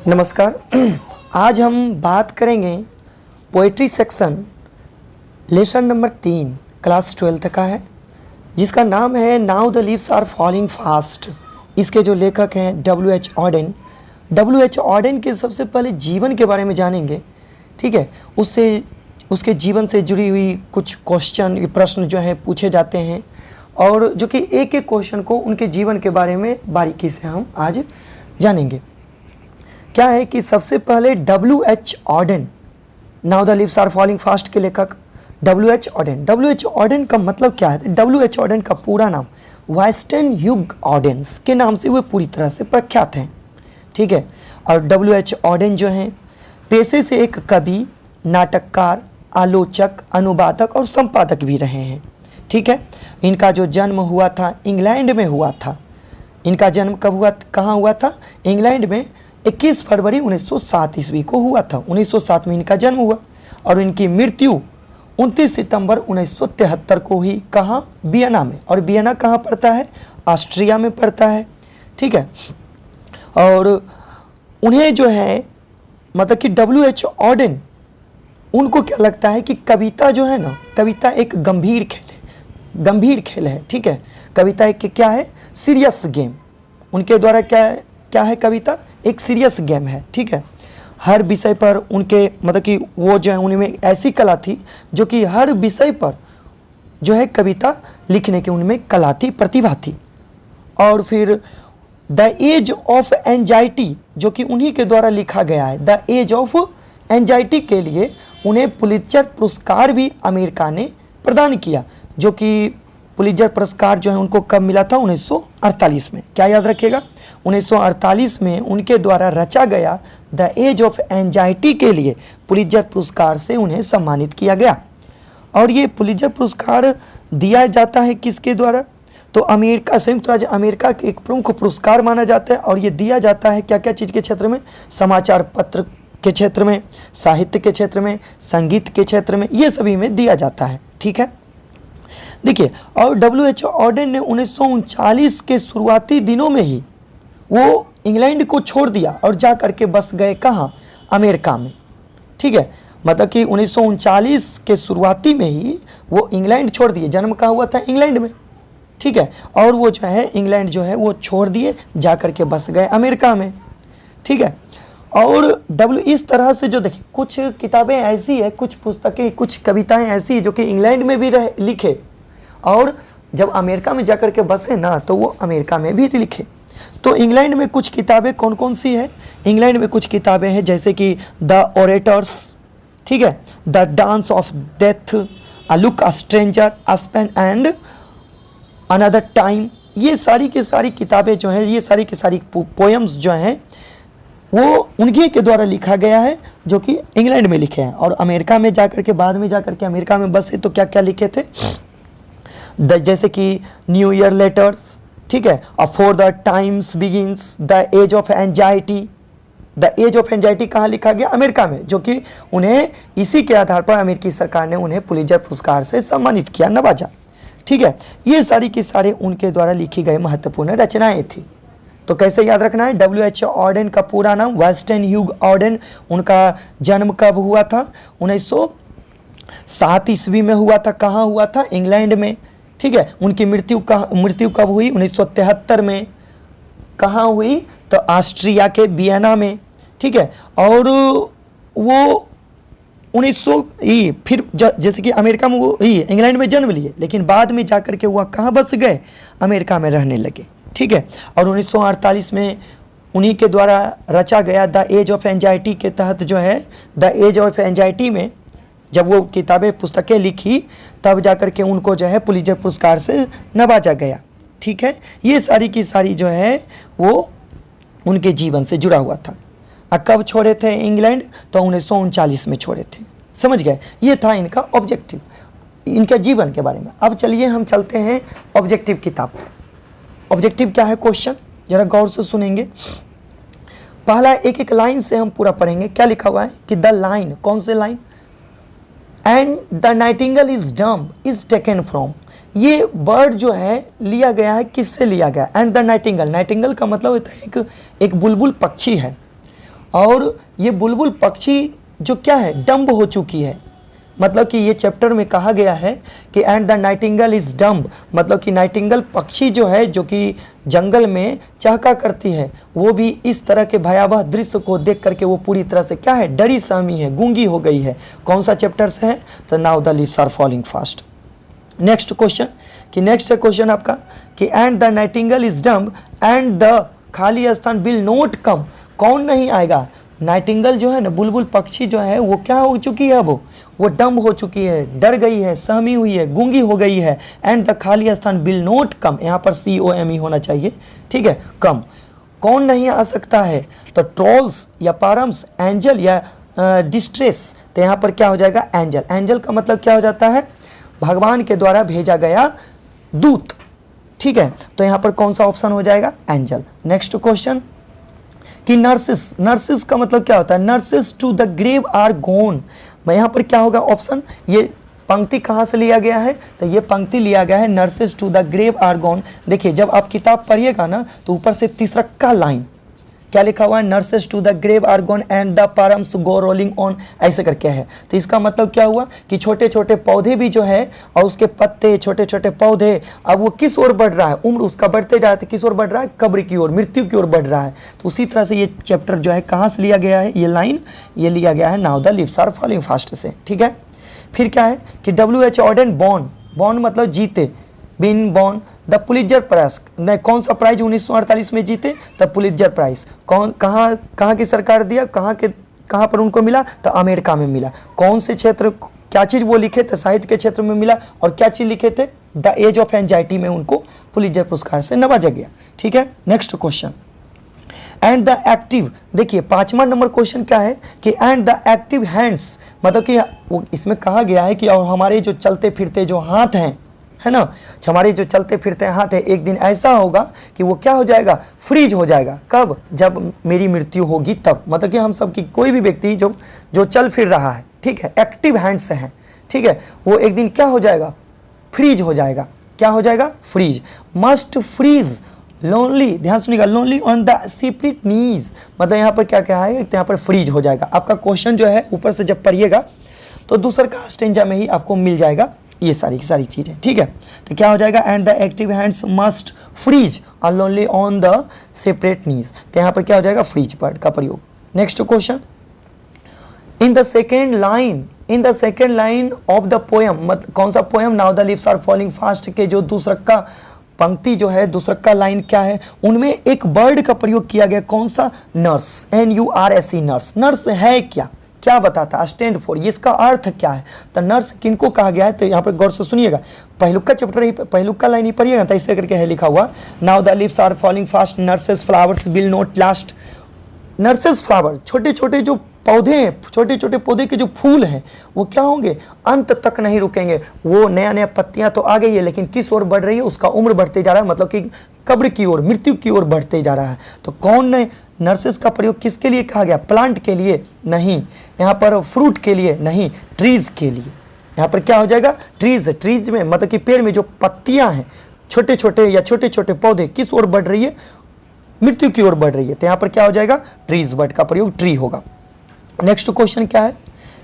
नमस्कार। आज हम बात करेंगे poetry section lesson number 3 class 12 का है, जिसका नाम है now the leaves are falling fast. इसके जो लेखक हैं W.H. ऑडेन। W.H. ऑडेन के सबसे पहले जीवन के बारे में जानेंगे, ठीक है। उससे उसके जीवन से जुड़ी हुई कुछ प्रश्न जो हैं पूछे जाते हैं, और जो कि एक एक क्वेश्चन को उनके जीवन के बारे में बारीकी से हम आज जानेंगे। क्या है कि सबसे पहले W.H. Auden, now the leaves are falling fast के लेखक W.H. ऑडेन। W.H. ऑडेन का मतलब क्या है? W.H. ऑडेन का पूरा नाम वाइस्टन ह्यूग ऑडेन्स के नाम से वे पूरी तरह से प्रख्यात हैं, ठीक है। और W.H. ऑडेन जो हैं पेशे से एक कवि, नाटककार, आलोचक, अनुवादक और संपादक भी रहे हैं, ठीक है। इनका जो जन्म हुआ था इंग्लैंड में हुआ था। इनका जन्म कब हुआ, कहाँ हुआ था? इंग्लैंड में 21 फरवरी 1907 ईस्वी को हुआ था। 1907 में इनका जन्म हुआ और इनकी मृत्यु 29 सितंबर 1973 को हुई। कहाँ? वियना में। और वियना कहाँ पड़ता है? ऑस्ट्रिया में पड़ता है, ठीक है। और उन्हें जो है मतलब कि W.H. ऑडेन, उनको क्या लगता है कि कविता जो है ना, कविता एक गंभीर खेल है, ठीक है। कविता एक क्या है? Serious game. उनके द्वारा क्या है कविता? एक सीरियस गेम है, ठीक है। हर विषय पर उनके मतलब कि वो जो है उनमें ऐसी कला थी जो कि हर विषय पर जो है कविता लिखने की उनमें कला थी, प्रतिभा थी। और फिर द एज ऑफ एंजाइटी जो कि उन्हीं के द्वारा लिखा गया है, द एज ऑफ एंजाइटी के लिए उन्हें पुलित्जर पुरस्कार भी अमेरिका ने प्रदान किया, जो कि पुलित्जर पुरस्कार जो है उनको कब मिला था? 1948 में। क्या याद रखिएगा? 1948 में उनके द्वारा रचा गया द एज ऑफ एंजाइटी के लिए पुलित्जर पुरस्कार से उन्हें सम्मानित किया गया। और ये पुलित्जर पुरस्कार दिया जाता है किसके द्वारा? तो अमेरिका, संयुक्त राज्य अमेरिका के एक प्रमुख पुरस्कार माना जाता है। और ये दिया जाता है क्या क्या चीज़ के क्षेत्र में? समाचार पत्र के क्षेत्र में, साहित्य के क्षेत्र में, संगीत के क्षेत्र में, ये सभी में दिया जाता है, ठीक है। देखिए, और W.H. ऑडेन ने 1939 के शुरुआती दिनों में ही वो इंग्लैंड को छोड़ दिया और जा करके बस गए कहाँ? अमेरिका में, ठीक है। मतलब कि 1939 के शुरुआती में ही वो इंग्लैंड छोड़ दिए। जन्म कहाँ हुआ था? इंग्लैंड में, ठीक है। और वो जो है इंग्लैंड जो है वो छोड़ दिए, जा करके बस गए अमेरिका में, ठीक है। और इस तरह से जो देखिए कुछ किताबें ऐसी है, कुछ पुस्तकें, कुछ कविताएं ऐसी जो कि इंग्लैंड में भी लिखे, और जब अमेरिका में जाकर के बसे ना तो वो अमेरिका में भी लिखे। तो इंग्लैंड में कुछ किताबें कौन कौन सी है? इंग्लैंड में कुछ किताबें हैं जैसे कि द ओरेटर्स, ठीक है, the dance of death, a look, a stranger, a Spain and another time. ये सारी की सारी किताबें जो हैं, ये सारी की सारी पोएम्स जो हैं वो उनके के द्वारा लिखा गया है, जो कि इंग्लैंड में लिखे हैं। और अमेरिका में जाकर के बाद में जाकर के अमेरिका में बसे तो क्या क्या लिखे थे? जैसे कि न्यू ईयर लेटर्स, ठीक है, for the times begins, the age of anxiety. The age of anxiety कहाँ लिखा गया? अमेरिका में, जो कि उन्हें इसी के आधार पर अमेरिकी सरकार ने उन्हें पुलित्जर पुरस्कार से सम्मानित किया, नवाजा, ठीक है। ये सारी की सारी उनके द्वारा लिखी गई महत्वपूर्ण रचनाएं थी। तो कैसे याद रखना है? W.H. ऑडेन का पूरा नाम वाइस्टन ह्यूग ऑडेन। उनका जन्म कब हुआ था? 1907 ईस्वी में हुआ था। कहाँ हुआ था? इंग्लैंड में, ठीक है। उनकी मृत्यु कब हुई? 1973 में। कहाँ हुई? तो ऑस्ट्रिया के वियना में, ठीक है। और वो 1900 फिर जैसे कि अमेरिका में वो इंग्लैंड में जन्म लिए, लेकिन बाद में जाकर के वह कहाँ बस गए? अमेरिका में रहने लगे, ठीक है। और 1948 में उन्हीं के द्वारा रचा गया द एज ऑफ एंजाइटी के तहत जो है, द एज ऑफ एंजाइटी में जब वो किताबें पुस्तकें लिखी तब जाकर के उनको जो है पुलित्जर पुरस्कार से नवाजा गया, ठीक है। ये सारी की सारी जो है वो उनके जीवन से जुड़ा हुआ था। कब छोड़े थे इंग्लैंड? तो 1939 में छोड़े थे, समझ गए। ये था इनका ऑब्जेक्टिव, इनके जीवन के बारे में। अब चलिए हम चलते हैं ऑब्जेक्टिव किताब पर। ऑब्जेक्टिव क्या है? क्वेश्चन जरा गौर से सुनेंगे। पहला एक एक लाइन से हम पूरा पढ़ेंगे। क्या लिखा हुआ है कि द लाइन, कौन से line? And the nightingale is dumb is taken from, ये वर्ड जो है लिया गया है, किससे लिया गया? एंड द नाइटिंगेल, नाइटिंगेल का मतलब होता है एक बुलबुल पक्षी है, और ये बुलबुल पक्षी जो क्या है, डम्ब हो चुकी है। मतलब कि ये चैप्टर में कहा गया है कि and the nightingale is dumb, मतलब कि नाइटिंगेल पक्षी जो है, जो कि जंगल में चहका करती है, वो भी इस तरह के भयावह दृश्य को देख करके वो पूरी तरह से क्या है, डरी सहमी है, गूंगी हो गई है। कौन सा चैप्टर से है? तो now the leaves are falling fast. Next question, कि नेक्स्ट क्वेश्चन आपका कि and the nightingale is dumb and the खाली स्थान विल नॉट कम। कौन नहीं आएगा? नाइटिंगेल जो है ना, बुलबुल पक्षी जो है, वो क्या हो चुकी है? वो डम्ब हो चुकी है, डर गई है, सहमी हुई है, गूंगी हो गई है। एंड द खाली स्थान विल नॉट कम, यहाँ पर COME होना चाहिए, ठीक है, कम। कौन नहीं आ सकता है? तो ट्रोल्स या पारम्स, एंजल या डिस्ट्रेस। तो यहाँ पर क्या हो जाएगा? एंजल। एंजल का मतलब क्या हो जाता है? भगवान के द्वारा भेजा गया दूत, ठीक है। तो यहाँ पर कौन सा ऑप्शन हो जाएगा? एंजल। नेक्स्ट क्वेश्चन कि नर्सिस, नर्सिस का मतलब क्या होता है? Nurses to the grave are गोन। मैं यहाँ पर क्या होगा ऑप्शन? ये पंक्ति कहाँ से लिया गया है? तो ये पंक्ति लिया गया है nurses to the grave are गोन। देखिए जब आप किताब पढ़िएगा ना, तो ऊपर से तीसरा लाइन क्या लिखा हुआ है? Nurses to the grave are gone and the पारम्स go rolling on, ऐसे करके है। तो इसका मतलब क्या हुआ कि छोटे छोटे पौधे भी जो है, और उसके पत्ते, छोटे छोटे पौधे, अब वो किस ओर बढ़ रहा है? उम्र उसका बढ़ते जा रहा है, किस ओर बढ़ रहा है? कब्र की ओर, मृत्यु की ओर बढ़ रहा है। तो उसी तरह से ये चैप्टर जो है कहाँ से लिया गया है? ये लाइन ये लिया गया है now the leaves are falling fast से, ठीक है। फिर क्या है कि WH ऑर्डन बॉर्न, बॉर्न मतलब जीते, been born the Pulitzer prize. कौन सा प्राइज 1948 में जीते? The Pulitzer prize. कौन, कहाँ की सरकार दिया? कहाँ पर उनको मिला? तो अमेरिका में मिला। कौन से क्षेत्र, क्या चीज़ वो लिखे थे? साहित्य के क्षेत्र में मिला। और क्या चीज़ लिखे थे? द एज ऑफ एंजाइटी में उनको पुलित्जर पुरस्कार से नवाजा गया, ठीक है। Next question, and the active. देखिए 5वां नंबर क्वेश्चन क्या है कि एंड द एक्टिव हैंड्स, मतलब कि वो इसमें कहा गया है कि और हमारे जो चलते फिरते जो हाथ हैं, है ना, हमारे जो चलते फिरते हाथ है, एक दिन ऐसा होगा कि वो क्या हो जाएगा? फ्रीज हो जाएगा। कब? जब मेरी मृत्यु होगी तब। मतलब कि हम सब की कोई भी व्यक्ति जो चल फिर रहा है, ठीक है, एक्टिव हैंड से है, ठीक है, वो एक दिन क्या हो जाएगा? फ्रीज हो जाएगा। क्या हो जाएगा? फ्रीज। मस्ट फ्रीज लोनली, ध्यान सुनिएगा, लोनली ऑन द सेपरेट नीज। मतलब यहाँ पर क्या क्या है? यहाँ पर फ्रीज हो जाएगा। आपका क्वेश्चन जो है ऊपर से जब पढ़िएगा तो दूसर का स्टेंजा में ही आपको मिल जाएगा ये सारी चीज़ें, ठीक है। तो क्या हो जाएगा? And the active hands must freeze lonely on the separate नीज। तो यहाँ पर क्या हो जाएगा? फ्रीज वर्ड का प्रयोग। Next question, in the second line of the poem, मतलब कौन सा poem? Now the leaves are falling fast के जो दूसरका पंक्ति जो है, दूसरका लाइन क्या है? उनमें एक वर्ड का प्रयोग किया गया। कौन सा? Nurse, NURSE, nurse. नर्स है क्या? क्या बताता है? Stand for. ये इसका अर्थ क्या है? तो नर्स किनको कहा गया है? तो यहाँ पर गौर से सुनिएगा, पहलुका चैप्टर ही, पहलुका लाइन ही पढ़िएगा, तो ऐसे करके है लिखा हुआ, now the leaves are falling fast, nurses flowers will not last. Nurses flower, छोटे छोटे जो पौधे हैं, छोटे छोटे पौधे के जो फूल हैं, वो क्या होंगे? अंत तक नहीं रुकेंगे। वो नया नया पत्तियां तो आ गई है, लेकिन किस ओर बढ़ रही है? उसका उम्र बढ़ते जा रहा है, मतलब कि कब्र की ओर, मृत्यु की ओर बढ़ते जा रहा है। तो कौन ने नर्सेस का प्रयोग किसके लिए कहा गया? प्लांट के लिए नहीं, यहाँ पर फ्रूट के लिए नहीं, ट्रीज के लिए। यहाँ पर क्या हो जाएगा? ट्रीज। ट्रीज में मतलब कि पेड़ में जो पत्तियां हैं, छोटे छोटे या छोटे छोटे पौधे, किस ओर बढ़ रही है? मृत्यु की ओर बढ़ रही है। तो यहाँ पर क्या हो जाएगा? ट्रीज वर्ड का प्रयोग ट्री होगा। नेक्स्ट क्वेश्चन क्या है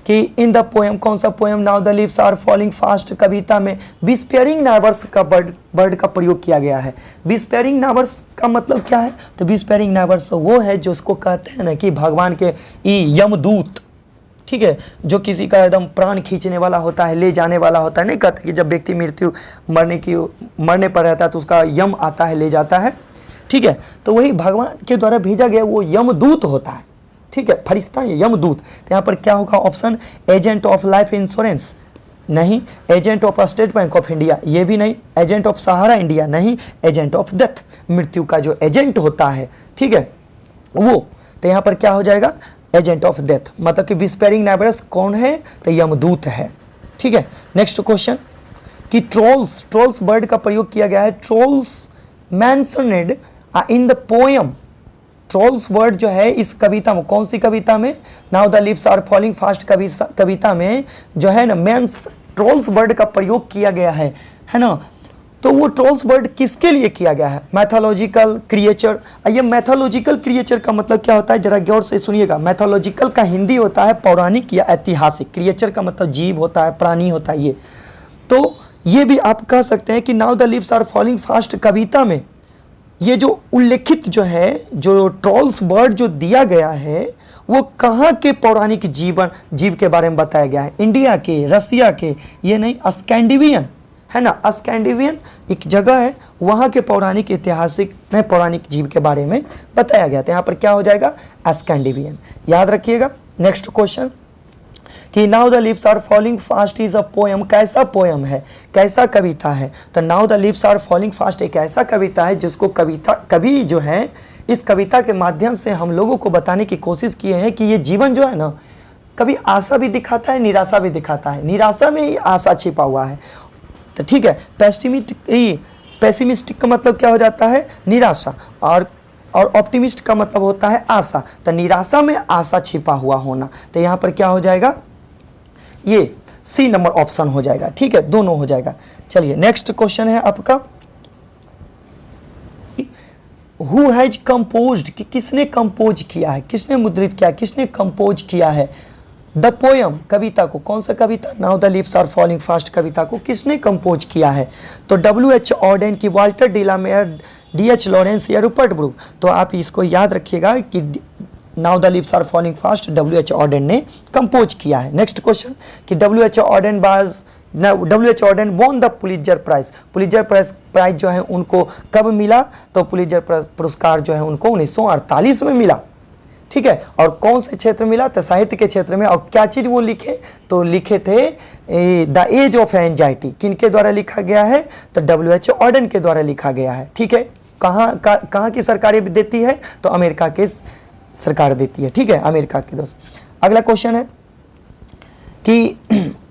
कि इन द पोएम, कौन सा poem? Now the leaves are falling fast कविता में डिस्पेयरिंग नावर्स का वर्ड का प्रयोग किया गया है। डिस्पेयरिंग नावर्स का मतलब क्या है? तो डिस्पेयरिंग नावर्स वो है जो उसको कहते हैं ना कि भगवान के यमदूत, ठीक है, जो किसी का एकदम प्राण खींचने वाला होता है, ले जाने वाला होता है। नहीं कहते कि जब व्यक्ति मृत्यु मरने पर रहता है तो उसका यम आता है, ले जाता है, ठीक है। तो वही भगवान के द्वारा भेजा गया वो यमदूत होता है, ठीक है, फरिश्ता यमदूत। तो यहाँ पर क्या होगा option? Agent of life insurance नहीं, agent of state bank of India ये भी नहीं, एजेंट ऑफ सहारा इंडिया नहीं, एजेंट ऑफ डेथ, मृत्यु का जो एजेंट होता है, ठीक है, वो। तो यहाँ पर क्या हो जाएगा? Agent of death. मतलब कि डिस्पेयरिंग नावर्स कौन है? तो यमदूत है, ठीक है। नेक्स्ट क्वेश्चन कि ट्रोल्स वर्ड का प्रयोग किया गया है। Trolls mentioned in the poem. Trolls word जो है इस कविता में, कौन सी कविता में? Now the leaves are falling fast कविता में जो है ना, ट्रोल्स वर्ड का प्रयोग किया गया है ना। तो वो ट्रोल्स बर्ड किसके लिए किया गया है? Mythological creature. ये मैथोलॉजिकल क्रिएचर का मतलब क्या होता है, जरा गौर से सुनिएगा। मैथोलॉजिकल का हिंदी होता है पौराणिक या ऐतिहासिक, क्रिएचर का मतलब जीव होता है, प्राणी होता है। ये तो ये भी आप कह सकते हैं कि now the leaves are falling fast कविता में ये जो उल्लेखित जो है, जो ट्रोल्स बर्ड जो दिया गया है, वो कहाँ के पौराणिक जीव के बारे में बताया गया है? इंडिया के, रसिया के, ये नहीं, स्कैंडिनेवियन है ना, स्कैंडिनेवियन एक जगह है, वहाँ के पौराणिक ऐतिहासिक पौराणिक जीव के बारे में बताया गया था। यहाँ पर क्या हो जाएगा? स्कैंडिनेवियन। याद रखिएगा। नेक्स्ट क्वेश्चन कि now the leaves are falling fast is a poem. कैसा पोएम है, कैसा कविता है? तो now the leaves are falling fast एक ऐसा कविता है जिसको कवि जो है, इस कविता के माध्यम से हम लोगों को बताने की कोशिश किए हैं कि ये जीवन जो है ना, कभी आशा भी दिखाता है, निराशा भी दिखाता है। निराशा में ही आशा छिपा हुआ है। तो ठीक है, पेसिमिस्टिक का मतलब क्या हो जाता है? निराशा। और ऑप्टिमिस्ट का मतलब होता है आशा। तो निराशा में आशा छिपा हुआ होना, तो यहाँ पर क्या हो जाएगा? ये सी नंबर ऑप्शन हो जाएगा। ठीक है, दोनों हो जाएगा। चलिए नेक्स्ट क्वेश्चन है आपका, हु हैज कंपोज्ड, कि किसने कंपोज किया है, किसने मुद्रित किया, किसने कंपोज किया है द पोयम, कविता को। कौन सा कविता? Now the leaves are falling fast कविता को किसने कंपोज किया है? तो W.H. ऑडेन की, वाल्टर डिलामेयर, D.H. लॉरेंस या रूपर्ट ब्रूक। तो आप इसको याद रखिएगा कि now the leaves are falling fast W.H. Odean ने कंपोज किया है। नेक्स्ट क्वेश्चन कि W.H. Odean won the Pulitzer prize. Pulitzer prize जो है उनको कब मिला? तो पुलित्जर पुरस्कार जो है उनको 1948 में मिला। ठीक है, और कौन से क्षेत्र मिला? तो साहित्य के क्षेत्र में। और क्या चीज़ वो लिखे? तो लिखे थे द एज ऑफ एंजाइटी। किनके द्वारा लिखा गया है? तो W.H. ऑडेन के द्वारा लिखा गया है। ठीक है, कहाँ की सरकारें देती है? तो अमेरिका की सरकार देती है। ठीक है, अमेरिका के दोस्त। अगला क्वेश्चन है कि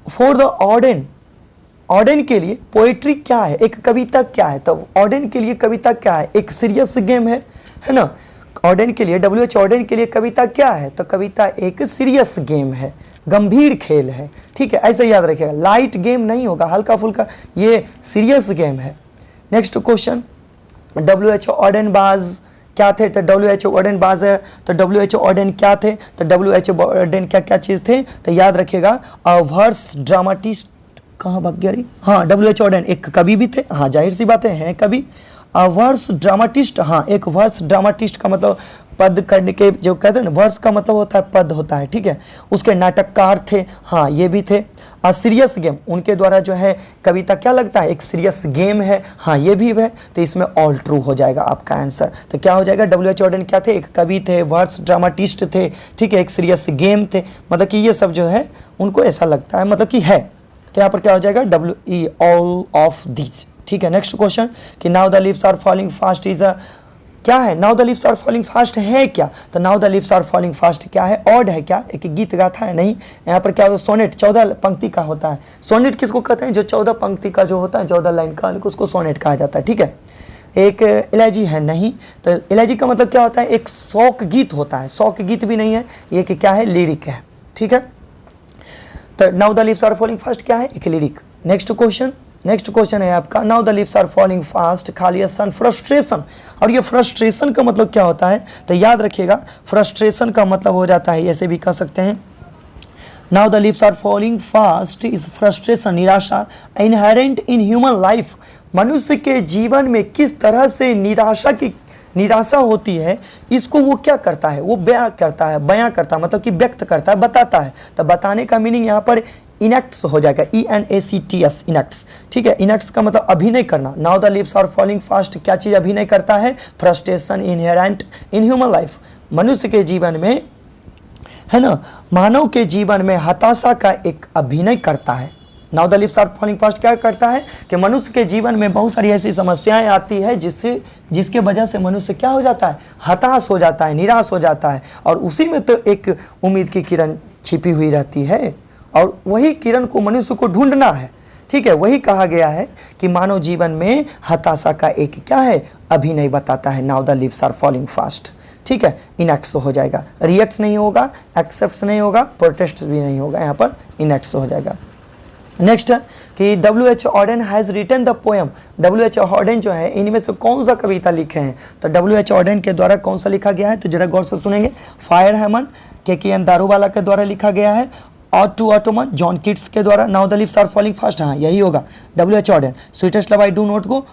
फॉर द ऑडेन के लिए पोएट्री क्या है, एक कविता क्या है? तो ऑडेन के लिए कविता क्या है? एक सीरियस गेम है ना। ऑडेन के लिए, W.H. ऑडेन के लिए कविता क्या है? तो कविता एक सीरियस गेम है, गंभीर खेल है। ठीक है, ऐसे याद रखिएगा, लाइट गेम नहीं होगा, हल्का फुल्का, ये सीरियस गेम है। Next question, W.H. ऑडेन बाज क्या थे? तो W.H. ऑडेन बाज है, तो W.H. ऑडेन क्या थे? तो W.H. ऑडेन क्या क्या चीज़ थे? तो याद रखिएगा, वर्स ड्रामाटिस्ट, कहाँ भाग गया रही? हाँ, W.H. ऑडेन एक कवि भी थे। हाँ, जाहिर सी बातें हैं कवि। वर्स ड्रामाटिस्ट, हाँ, एक वर्स ड्रामाटिस्ट का मतलब पद करने के, जो कहते हैं ना, वर्स का मतलब होता है पद होता है। ठीक है, उसके नाटककार थे। हाँ, ये भी थे। सीरियस गेम, उनके द्वारा जो है कविता क्या लगता है? एक सीरियस गेम है। हाँ, ये भी है। तो इसमें ऑल ट्रू हो जाएगा आपका आंसर। तो क्या हो जाएगा? W.H. ऑडेन क्या थे? एक कवि थे, वर्स ड्रामाटिस्ट थे। ठीक है, एक सीरियस गेम थे। मतलब कि ये सब जो है उनको ऐसा लगता है, मतलब कि है। तो यहाँ पर क्या हो जाएगा? WE all of this. ठीक है, नेक्स्ट क्वेश्चन कि now the leaves are falling fast is a, क्या है? Now the leaves are falling fast है क्या? तो now the leaves are falling fast क्या है? ऑड है क्या? एक गीत गाथा है? नहीं। यहाँ पर क्या होता है? सोनेट 14 पंक्ति का होता है। सोनेट किसको कहते हैं? जो 14 पंक्ति का जो होता है, 14 लाइन का, उसको सोनेट कहा जाता है। ठीक है, एक इलेजी है? नहीं। तो इलेजी का मतलब क्या होता है? एक शौक गीत होता है। शौक गीत भी नहीं है, ये कि क्या है? लिरिक है। ठीक है, तो now the leaves are falling fast क्या है? एक लिरिक। नेक्स्ट क्वेश्चन है आपका, now the leaves are falling fast खाली सन फ्रस्ट्रेशन। और ये फ्रस्ट्रेशन का मतलब क्या होता है? तो याद रखिएगा, फ्रस्ट्रेशन का मतलब हो जाता है, ऐसे भी कह सकते हैं, now the leaves are falling fast is frustration, निराशा, इनहेरेंट इन ह्यूमन लाइफ। मनुष्य के जीवन में किस तरह से निराशा होती है, इसको वो क्या करता है? वो बयां करता है मतलब कि व्यक्त करता है, बताता है। तो बताने का मीनिंग यहाँ पर इनेक्ट्स हो जाएगा, ENACTS, इनेक्ट्स। ठीक है, इनेक्ट्स का मतलब अभिनय करना। Now the leaves are falling fast क्या चीज़ अभिनय करता है? Frustration inherent in human life, मनुष्य के जीवन में, है ना, मानव के जीवन में हताशा का एक अभिनय करता है। Now the leaves are falling fast क्या करता है कि मनुष्य के जीवन में बहुत सारी ऐसी समस्याएं आती है जिसके वजह से मनुष्य क्या हो जाता है? हताश हो जाता है, निराश हो जाता है। और उसी में तो एक उम्मीद की किरण छिपी हुई रहती है, और वही किरण को मनुष्य को ढूंढना है। ठीक है, वही कहा गया है कि मानव जीवन में हताशा का एक क्या है? अभिनय बताता है। Now the leaves are falling fast. ठीक है, इनेक्ट्स हो जाएगा, रिएक्ट नहीं होगा, एक्सेप्ट नहीं होगा, प्रोटेस्ट भी नहीं होगा, यहाँ पर इनेक्ट्स हो जाएगा। नेक्स्ट है कि W.H. Auden has written the poem. W.H. Auden जो है इनमें से कौन सा कविता लिखे हैं? तो W.H. ऑडेन के द्वारा कौन सा लिखा गया है? तो जरा गौर से सुनेंगे। फायर हैमन KKN दारूवाला के द्वारा लिखा गया है। Ode to autumn John Keats के द्वारा। Now the leaves are falling fast, हाँ यही होगा W.H. Auden. Sweetest love I do not go,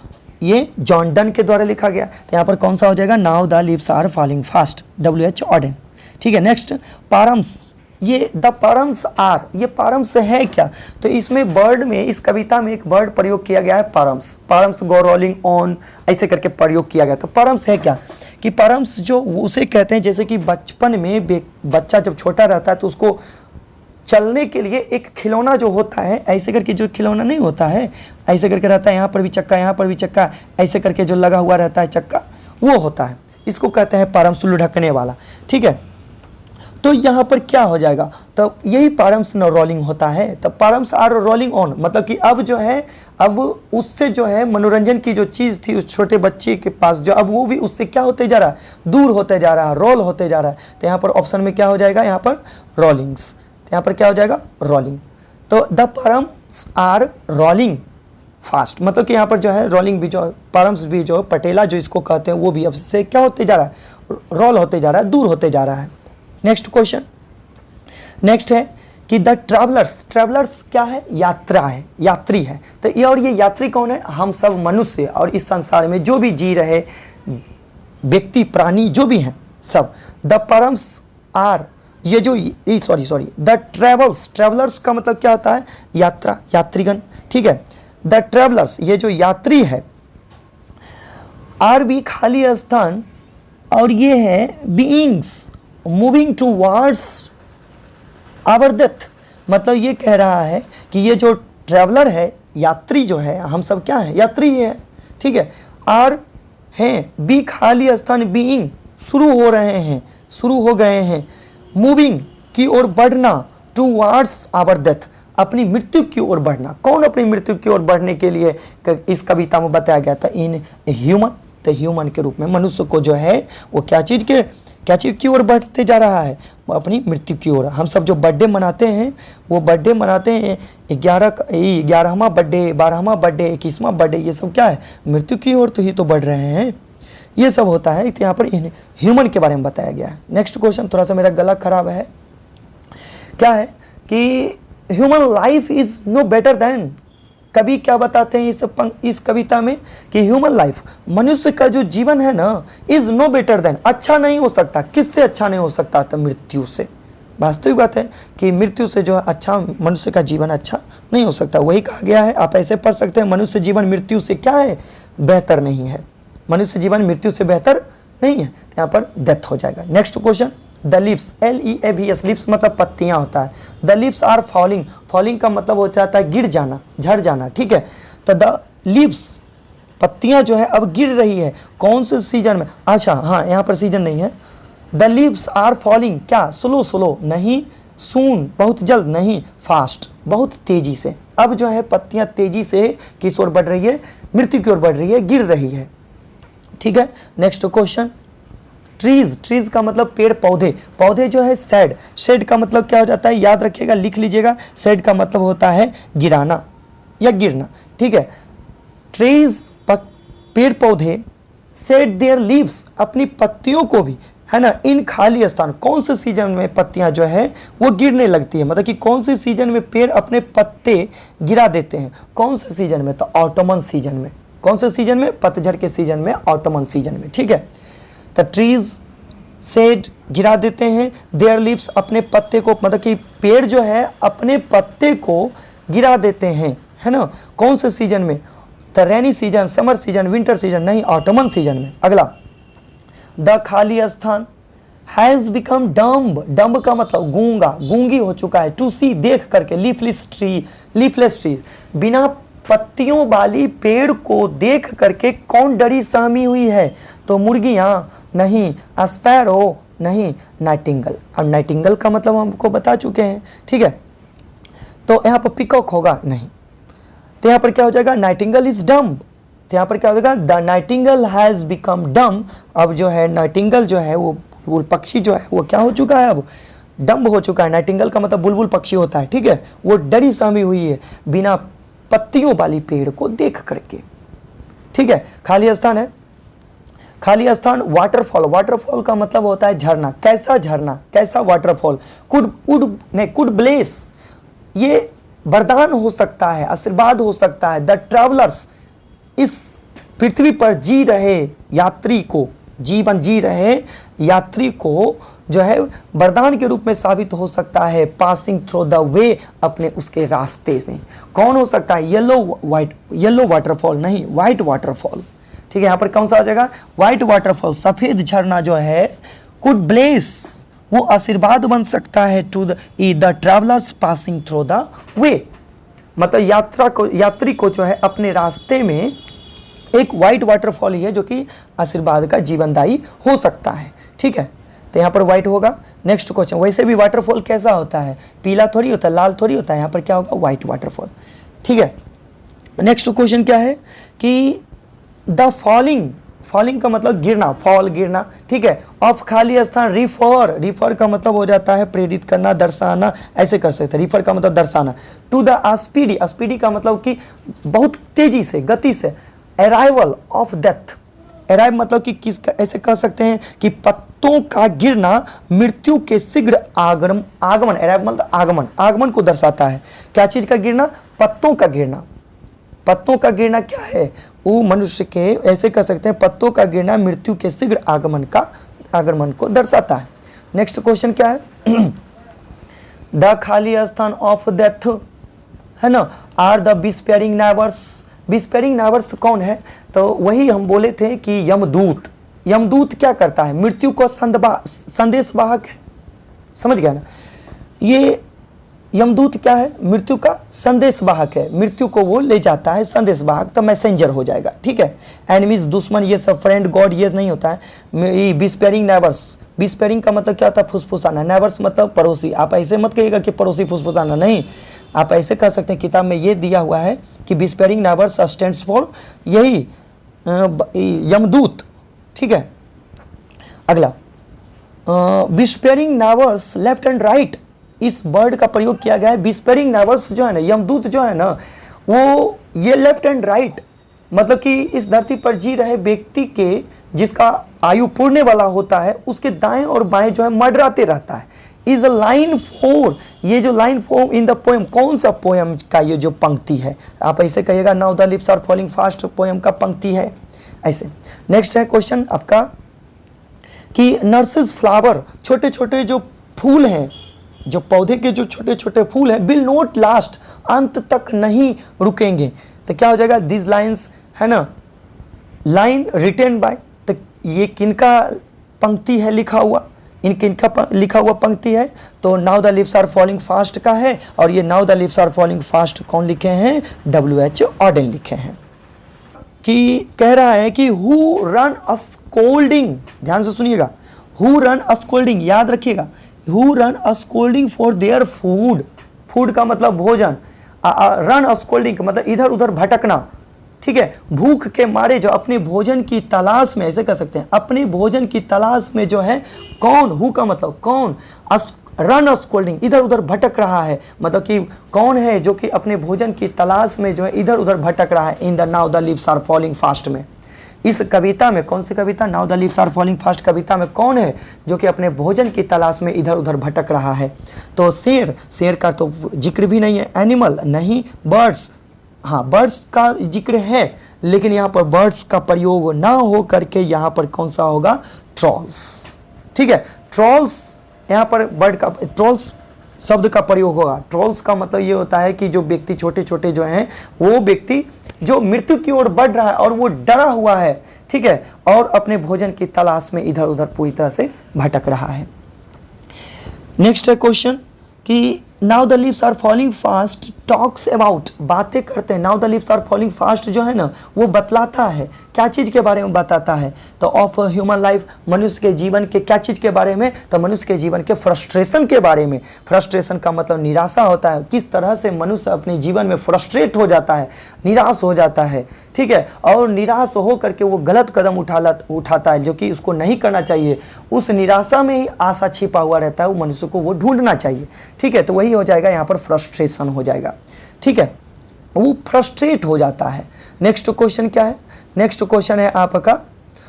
ये जॉन डन के द्वारा लिखा गया। तो यहाँ पर कौन सा हो जाएगा? Now the leaves are falling fast, W.H. Auden. ठीक है, नेक्स्ट पारम्स। ये द पारम्स आर, ये पारम्स है क्या? तो इसमें बर्ड में, इस कविता में एक वर्ड प्रयोग किया गया है पारम्स। पारम्स गो रोलिंग ऑन, ऐसे करके प्रयोग किया गया। तो पारम्स है क्या? कि पारम्स जो उसे कहते हैं जैसे कि बचपन में बच्चा जब छोटा रहता है तो उसको चलने के लिए एक खिलौना जो होता है, ऐसे करके जो खिलौना नहीं होता है, ऐसे करके रहता है, यहाँ पर भी चक्का, यहाँ पर भी चक्का, ऐसे करके जो लगा हुआ रहता है चक्का, वो होता है, इसको कहते हैं पारम्स, लुढ़कने वाला। ठीक है, तो यहाँ पर क्या हो जाएगा? तो यही पारम्स न रोलिंग होता है। तो पारम्स आर रोलिंग ऑन, मतलब कि अब जो है, अब उससे जो है मनोरंजन की जो चीज़ थी उस छोटे बच्चे के पास, जो अब वो भी उससे क्या होते जा रहा है? दूर होते जा रहा है, रोल होते जा रहा है। तो यहाँ पर ऑप्शन में क्या हो जाएगा? यहाँ पर रोलिंग्स। यहाँ पर क्या हो जाएगा? रोलिंग। तो द पारम्स आर रोलिंग फास्ट, मतलब कि यहाँ पर जो है रोलिंग भी जो पारम्स भी जो पटेला जो इसको कहते हैं वो भी अब से क्या होते जा रहा है? रोल होते जा रहा है, दूर होते जा रहा है। नेक्स्ट क्वेश्चन, नेक्स्ट है कि द ट्रैवलर्स। ट्रैवलर्स क्या है? यात्रा है, यात्री है। तो ये, और ये यात्री कौन है? हम सब मनुष्य और इस संसार में जो भी जी रहे व्यक्ति, प्राणी जो भी हैं सब। द पारम्स आर, ये जो सॉरी द ट्रैवल्स, ट्रैवलर्स का मतलब क्या होता है? यात्रा, यात्रीगण। ठीक है, द ट्रैवलर्स, ये जो यात्री है, आर भी खाली स्थान, और ये है beings moving towards our death. मतलब ये कह रहा है कि ये जो ट्रैवलर है, यात्री जो है, हम सब क्या है? यात्री है। ठीक है, आर हैं, बी खाली स्थान, बीइंग शुरू हो रहे हैं, शुरू हो गए हैं, मूविंग की ओर बढ़ना, टूवर्ड्स आवर डेथ अपनी मृत्यु की ओर बढ़ना। कौन अपनी मृत्यु की ओर बढ़ने के लिए इस कविता में बताया गया था? In human. तो ह्यूमन के रूप में मनुष्य को जो है वो क्या चीज़ की ओर बढ़ते जा रहा है? वो अपनी मृत्यु की ओर। हम सब जो बर्थडे मनाते हैं, वो बर्थडे मनाते हैं 11वां बर्थडे, 12वां बर्थडे, 21वां बर्थडे, ये सब क्या है? मृत्यु की ओर तो ही तो बढ़ रहे हैं, ये सब होता है। तो यहाँ पर ह्यूमन के बारे में बताया गया है। नेक्स्ट क्वेश्चन, थोड़ा सा मेरा गला खराब है, क्या है कि human life is no better than. कवि क्या बताते हैं इस कविता में कि ह्यूमन लाइफ, मनुष्य का जो जीवन है ना, इज नो बेटर देन, अच्छा नहीं हो सकता। किससे अच्छा नहीं हो सकता? तो मृत्यु से। वास्तविक बात है कि मृत्यु से जो है अच्छा, मनुष्य का जीवन अच्छा नहीं हो सकता। वही कहा गया है, आप ऐसे पढ़ सकते हैं, मनुष्य जीवन मृत्यु से क्या है? बेहतर नहीं है। मनुष्य जीवन मृत्यु से बेहतर नहीं है, यहाँ पर डेथ हो जाएगा। Next question, the lips, LEAVS, lips मतलब पत्तियां होता है। The lips are falling, falling का मतलब हो जाता है गिर जाना, झड़ जाना। ठीक है, तो द लिप्स, पत्तियां जो है अब गिर रही है, कौन से सीजन में? अच्छा हाँ, यहाँ पर सीजन नहीं है। द लिप्स आर फॉलिंग, क्या? स्लो, स्लो नहीं, सून बहुत जल्द नहीं, फास्ट बहुत तेजी से। अब जो है पत्तियां तेजी से किस ओर बढ़ रही है? मृत्यु की ओर बढ़ रही है, गिर रही है। ठीक है, नेक्स्ट क्वेश्चन, ट्रीज, ट्रीज का मतलब पेड़ पौधे, पौधे जो है शेड, शेड का मतलब क्या हो जाता है? याद रखिएगा, लिख लीजिएगा, शेड का मतलब होता है गिराना या गिरना। ठीक है, ट्रीज पेड़ पौधे, शेड देयर लीव्स अपनी पत्तियों को भी, है ना, इन खाली स्थान। कौन से सीजन में पत्तियां जो है वो गिरने लगती है? मतलब कि कौन से सीजन में पेड़ अपने पत्ते गिरा देते हैं? कौन से सीजन में? तो ऑटोमन सीजन में। कौन से सीजन में? पतझड़ के सीजन में, ऑटोमन सीजन में। ठीक है, तो ट्रीज शेड गिरा देते हैं, देयर लीव्स अपने पत्ते को, मतलब कि पेड़ जो है अपने पत्ते को गिरा देते हैं, है ना। कौन से सीजन में? तो rainy season, summer season, winter season नहीं, ऑटोमन सीजन में। अगला, द खाली स्थान हैज़ बिकम डम्ब, डम्ब का मतलब गूंगा, गूंगी हो चुका है। टू सी देख करके, लीफलेस ट्री, बिना पत्तियों वाली पेड़ को देख करके कौन डरी सहमी हुई है? तो मुर्गियां नहीं, स्पैरो नहीं, नाइटिंगल। और नाइटिंगल का मतलब हमको बता चुके हैं। ठीक है, तो यहाँ पर पिकॉक होगा नहीं, तो यहाँ पर क्या हो जाएगा? Nightingale is dumb. तो यहाँ पर क्या हो जाएगा? The Nightingale has become dumb. अब जो है नाइटिंगल जो है वो पक्षी जो है वो क्या हो चुका है? अब डम्ब हो चुका है। नाइटिंगेल का मतलब बुलबुल पक्षी होता है, ठीक है, वो डरी सहमी हुई है बिना पत्तियों वाली पेड़ को देख करके, ठीक है। खाली स्थान है, खाली स्थान वाटरफॉल, वाटरफॉल का मतलब होता है झरना। कैसा झरना, कैसा वाटरफॉल। कुड ब्लेस, ये वरदान हो सकता है, आशीर्वाद हो सकता है। द ट्रैवलर्स, इस पृथ्वी पर जी रहे यात्री को, जीवन जी रहे यात्री को जो है वरदान के रूप में साबित हो सकता है। पासिंग थ्रू द वे, अपने उसके रास्ते में। कौन हो सकता है? येलो वाटरफॉल नहीं, व्हाइट वाटरफॉल, ठीक है। यहाँ पर कौन सा आ जाएगा? व्हाइट वाटरफॉल, सफेद झरना जो है। कुड ब्लेस, वो आशीर्वाद बन सकता है to the travellers passing through the way, मतलब यात्री को जो है अपने रास्ते में एक व्हाइट वाटरफॉल ही है जो कि आशीर्वाद का जीवनदायी हो सकता है, ठीक है। तो यहाँ पर व्हाइट होगा। नेक्स्ट क्वेश्चन, वैसे भी वाटरफॉल कैसा होता है? पीला थोड़ी होता है, लाल थोड़ी होता है, यहाँ पर क्या होगा? व्हाइट वाटरफॉल, ठीक है। नेक्स्ट क्वेश्चन क्या है कि द फॉलिंग का मतलब गिरना, फॉल गिरना, ठीक है। ऑफ खाली स्थान, रिफर का मतलब हो जाता है प्रेरित करना, दर्शाना, ऐसे कर सकते हैं। रिफर का मतलब दर्शाना। टू द स्पीडी का मतलब कि बहुत तेजी से, गति से। अराइवल ऑफ डेथ, अराइव मतलब कि किसका, ऐसे कह सकते हैं कि पत्तों का गिरना मृत्यु के शीघ्र आगमन, अराइव मतलब आगमन को दर्शाता है। क्या चीज का गिरना? पत्तों का गिरना। पत्तों का गिरना क्या है? वो मनुष्य के, ऐसे कह सकते हैं, पत्तों का गिरना मृत्यु के शीघ्र आगमन को दर्शाता है। नेक्स्ट क्वेश्चन क्या है? द खाली स्थान ऑफ डेथ, है ना, are the despairing neighbours. Despairing neighbours कौन है? तो वही हम बोले थे कि यमदूत। यमदूत क्या करता है? मृत्यु को संदेश वाहक है, समझ गया ना। ये यमदूत क्या है? मृत्यु का संदेश वाहक है, मृत्यु को वो ले जाता है, संदेश वाहक, तो मैसेंजर हो जाएगा, ठीक है। एनिमीज, दुश्मन, ये सब फ्रेंड, गॉड, ये नहीं होता है। डिस्पेयरिंग नेबर्स, डिस्पेयरिंग का मतलब क्या होता है? फुसफुसाना। नेबर्स मतलब पड़ोसी। आप ऐसे मत कहिएगा कि पड़ोसी फुसफुसाना, नहीं, आप ऐसे कह सकते हैं, किताब में ये दिया हुआ है कि डिस्पेयरिंग नेबर्स स्टैंड्स फॉर यही यमदूत, ठीक है। अगला, despairing neighbours left and right, इस वर्ड का प्रयोग किया गया है। डिस्पेयरिंग नेबर्स जो है ना, यमदूत जो है ना, वो ये लेफ्ट एंड राइट मतलब कि इस धरती पर जी रहे व्यक्ति के, जिसका आयु पूर्णे वाला होता है, उसके दाएं और बाएं जो है मंडराते रहता है। इज अ लाइन 4, ये जो लाइन 4 इन द पोएम, कौन सा पोएम का ये जो पंक्ति है? आप ऐसे कहिएगा, now the lips are falling fast poem का पंक्ति है, ऐसे। नेक्स्ट है क्वेश्चन आपका कि नर्सेस फ्लावर, छोटे छोटे जो फूल हैं, जो पौधे के जो छोटे छोटे फूल हैं, विल नॉट लास्ट, अंत तक नहीं रुकेंगे। तो क्या हो जाएगा? दिस लाइन्स, है ना, लाइन रिटेन बाय, तो ये किनका पंक्ति है लिखा हुआ? किनका लिखा हुआ पंक्ति है? तो now the lips are falling fast का है, और ये now the lips are falling fast कौन लिखे हैं? W.H. ऑडेन लिखे हैं। कि कह रहा है कि हु रन अ स्कोल्डिंग, ध्यान से सुनिएगा, हु रन अ स्कोल्डिंग, याद रखिएगा, who run a scolding for their food, food का मतलब भोजन, रन अ स्कोल्डिंग का मतलब इधर उधर भटकना, ठीक है। भूख के मारे जो अपने भोजन की तलाश में, ऐसे कह सकते हैं, अपने भोजन की तलाश में जो है, कौन? हु का मतलब कौन, रन अ स्कोल्डिंग, इधर उधर भटक रहा है, मतलब कि कौन है जो कि अपने भोजन की तलाश में जो है इधर उधर भटक रहा है। In the now the lips are falling fast में, इस कविता में, कौन सी कविता? Now the lips are falling fast कविता में कौन है जो कि अपने भोजन की तलाश में इधर उधर भटक रहा है? तो शेर का तो जिक्र भी नहीं है। एनिमल नहीं, बर्ड्स, हाँ बर्ड्स का जिक्र है, लेकिन यहाँ पर बर्ड्स का प्रयोग ना हो करके यहाँ पर कौन सा होगा? ट्रॉल्स, ठीक है। ट्रॉल्स, यहाँ पर बर्ड का, ट्रॉल्स शब्द का प्रयोग होगा। ट्रॉल्स का मतलब ये होता है कि जो व्यक्ति छोटे छोटे जो हैं, वो व्यक्ति जो मृत्यु की ओर बढ़ रहा है और वो डरा हुआ है, ठीक है, और अपने भोजन की तलाश में इधर उधर पूरी तरह से भटक रहा है। नेक्स्ट है क्वेश्चन कि now the leaves are falling fast talks about, बातें करते हैं। Now the leaves are falling fast जो है ना वो बतलाता है क्या चीज़ के बारे में बताता है, तो ऑफ ह्यूमन लाइफ, मनुष्य के जीवन के क्या चीज़ के बारे में, तो मनुष्य के जीवन के फ्रस्ट्रेशन के बारे में। फ्रस्ट्रेशन का मतलब निराशा होता है, किस तरह से मनुष्य अपने जीवन में फ्रस्ट्रेट हो जाता है, निराश हो जाता है, ठीक है, और निराश हो करके वो गलत कदम उठाता है जो कि उसको नहीं करना चाहिए। उस निराशा में ही आशा छिपा हुआ रहता है, वो मनुष्य को वो ढूंढना चाहिए, ठीक है। तो वही हो जाएगा यहाँ पर फ्रस्ट्रेशन हो जाएगा, ठीक है, वो फ्रस्ट्रेट हो जाता है। नेक्स्ट क्वेश्चन क्या है, नेक्स्ट क्वेश्चन है आपका,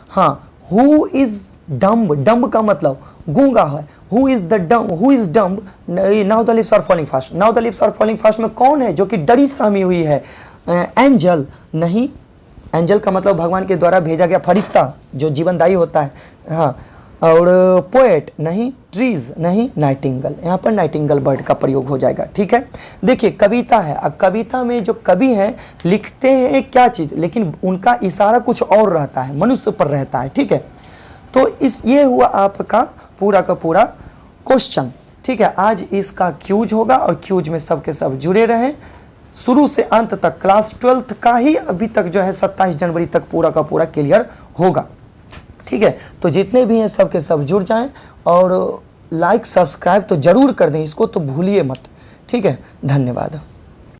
हाँ, हु इज डम्ब, डम्ब का मतलब गूंगा है, who is the dumb, who is dumb, now the lips are falling fast, now the lips are falling fast में कौन है जो कि डरी सहमी हुई है, एंजल नहीं, एंजल का मतलब भगवान के द्वारा भेजा गया फरिश्ता जो जीवनदायी होता है, हाँ, और पोएट नहीं, ट्रीज नहीं, नाइटिंगल, यहाँ पर नाइटिंगल बर्ड का प्रयोग हो जाएगा, ठीक है। देखिए कविता है, अब कविता में जो कवि हैं लिखते हैं क्या चीज़, लेकिन उनका इशारा कुछ और रहता है, मनुष्य पर रहता है, ठीक है। तो ये हुआ आपका पूरा का पूरा क्वेश्चन, ठीक है। आज इसका क्यूज होगा और क्यूज में सब के सब जुड़े रहें, शुरू से अंत तक क्लास 12th का ही अभी तक जो है 27 जनवरी तक पूरा का पूरा क्लियर होगा, ठीक है। तो जितने भी हैं सब के सब जुड़ जाएं और लाइक सब्सक्राइब तो ज़रूर कर दें, इसको तो भूलिए मत, ठीक है। धन्यवाद।